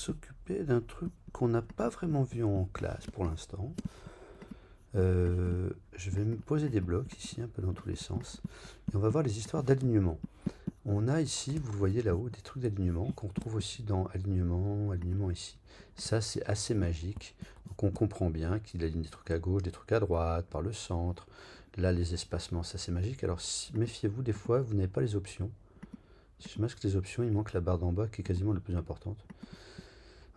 s'occuper d'un truc qu'on n'a pas vraiment vu en classe pour l'instant. Je vais me poser des blocs ici, un peu dans tous les sens. Et on va voir les histoires d'alignement. On a ici, vous le voyez là-haut, des trucs d'alignement qu'on retrouve aussi dans alignement, alignement ici. Ça, c'est assez magique. Donc on comprend bien qu'il aligne des trucs à gauche, des trucs à droite, par le centre. Là, les espacements, ça c'est magique. Alors méfiez-vous, des fois, vous n'avez pas les options. Si je masque les options, il manque la barre d'en bas qui est quasiment la plus importante.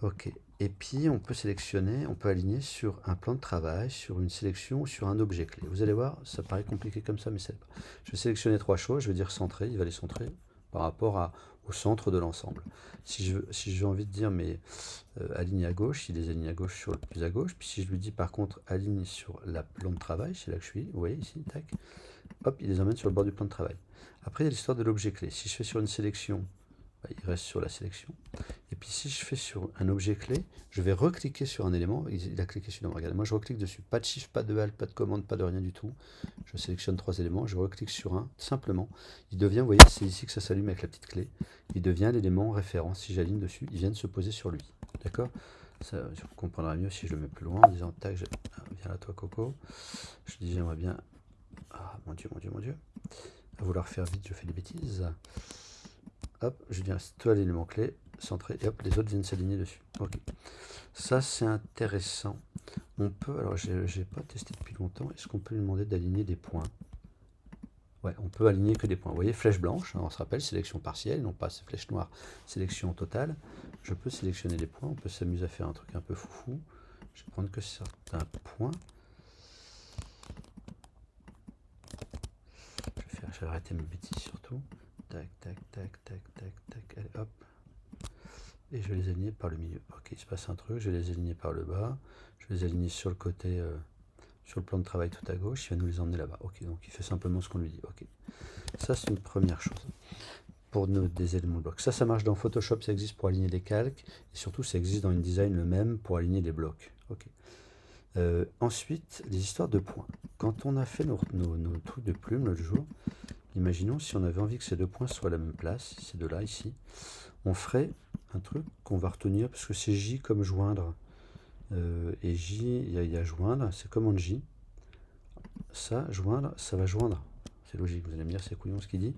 Ok. Et puis, on peut sélectionner, on peut aligner sur un plan de travail, sur une sélection ou sur un objet clé. Vous allez voir, ça paraît compliqué comme ça, mais c'est pas. Je vais sélectionner trois choses, je vais dire centrer, il va les centrer par rapport au centre de l'ensemble. Si j'ai envie de dire, mais aligne à gauche, il les aligne à gauche sur le plus à gauche. Puis si je lui dis par contre, aligne sur la plan de travail, c'est là que je suis, vous voyez ici, tac, hop, il les emmène sur le bord du plan de travail. Après, il y a l'histoire de l'objet clé. Si je fais sur une sélection, bah, il reste sur la sélection. Et puis si je fais sur un objet clé, je vais recliquer sur un élément. Il a cliqué sur regardez, moi je reclique dessus. Pas de Shift, pas de Alt, pas de commande, pas de rien du tout. Je sélectionne trois éléments, je reclique sur un, simplement. Il devient, vous voyez, c'est ici que ça s'allume avec la petite clé. Il devient l'élément référent. Si j'aligne dessus, il vient de se poser sur lui. D'accord? Ça, je comprendrai mieux si je le mets plus loin en disant tac, viens là toi Coco. Je dis j'aimerais bien. Ah mon Dieu, mon Dieu, mon Dieu. À vouloir faire vite, je fais des bêtises. Hop, je viens toi l'élément clé, centré, et hop, les autres viennent s'aligner dessus. Ok. Ça c'est intéressant. On peut, alors j'ai pas testé depuis longtemps, est-ce qu'on peut lui demander d'aligner des points? Ouais, on peut aligner que des points. Vous voyez, flèche blanche, on se rappelle, sélection partielle, non pas flèche noire, sélection totale. Je peux sélectionner des points, on peut s'amuser à faire un truc un peu foufou. Je vais prendre que certains points. Je vais arrêter mes bêtises surtout. Tac, tac, tac, tac, tac, tac, allez, hop. Et je vais les aligner par le milieu. Ok, il se passe un truc, je vais les aligner par le bas. Je vais les aligner sur le côté, sur le plan de travail tout à gauche. Il va nous les emmener là-bas. Ok, donc il fait simplement ce qu'on lui dit. Ok. Ça, c'est une première chose pour des éléments de blocs. Ça marche dans Photoshop, ça existe pour aligner les calques. Et surtout, ça existe dans InDesign le même pour aligner les blocs. Ok. Ensuite, les histoires de points. Quand on a fait nos trucs de plumes l'autre jour, imaginons si on avait envie que ces deux points soient à la même place, ces deux-là ici, on ferait un truc qu'on va retenir, parce que c'est J comme joindre. Et J, il y a joindre, c'est commande J. Ça, joindre, ça va joindre. C'est logique, vous allez me dire, c'est couillon ce qu'il dit.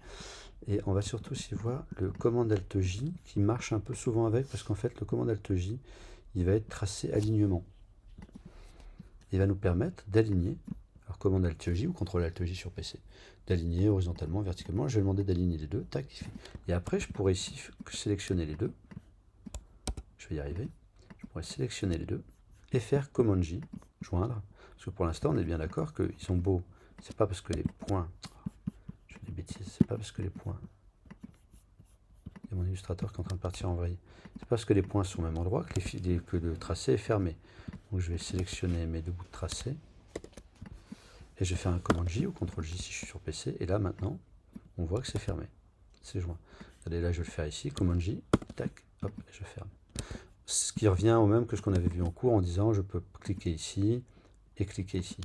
Et on va surtout aussi voir le commande Alt J, qui marche un peu souvent avec, parce qu'en fait, le commande Alt J, il va être tracé alignement. Il va nous permettre d'aligner, alors commande Alt J ou contrôle Alt J sur PC, d'aligner horizontalement, verticalement. Je vais demander d'aligner les deux, tac, et après je pourrais ici sélectionner les deux. Je vais y arriver. Je pourrais sélectionner les deux et faire commande J, joindre, parce que pour l'instant on est bien d'accord qu'ils sont beaux. C'est pas parce que les points, je fais des bêtises, c'est pas parce que les points, il y a mon illustrateur qui est en train de partir en vrille. C'est parce que les points sont au même endroit que le tracé est fermé. Donc je vais sélectionner mes deux bouts de tracé. Et je vais faire un commande J ou CTRL J si je suis sur PC. Et là maintenant, on voit que c'est fermé. C'est joint. Regardez, là je vais le faire ici. Commande J, tac, hop, et je ferme. Ce qui revient au même que ce qu'on avait vu en cours en disant je peux cliquer ici et cliquer ici.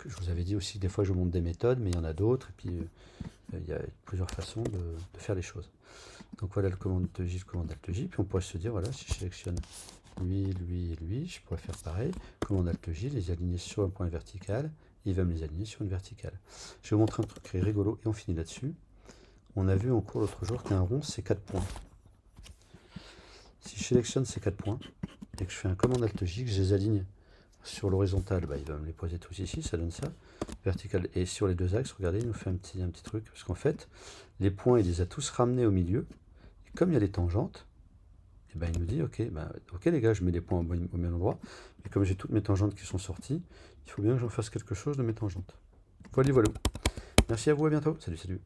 Je vous avais dit aussi que des fois je montre des méthodes, mais il y en a d'autres. Et puis il y a plusieurs façons de faire les choses. Donc voilà le commande J, le commande Alt J. Puis on pourrait se dire, voilà, si je sélectionne lui, lui et lui, je pourrais faire pareil. Commande Alt J, les aligner sur un point vertical. Il va me les aligner sur une verticale. Je vais vous montrer un truc rigolo et on finit là-dessus. On a vu en cours l'autre jour qu'un rond, c'est 4 points. Si je sélectionne ces 4 points et que je fais un commande Alt J, que je les aligne sur l'horizontale, bah, il va me les poser tous ici, ça donne ça. Vertical. Et sur les deux axes, regardez, il nous fait un petit truc. Parce qu'en fait, les points, il les a tous ramenés au milieu. Et comme il y a les tangentes, et ben, il nous dit, ok les gars, je mets les points au même endroit. Mais comme j'ai toutes mes tangentes qui sont sorties, il faut bien que j'en fasse quelque chose de mes tangentes. Voilà, voilà. Merci à vous, à bientôt. Salut, salut.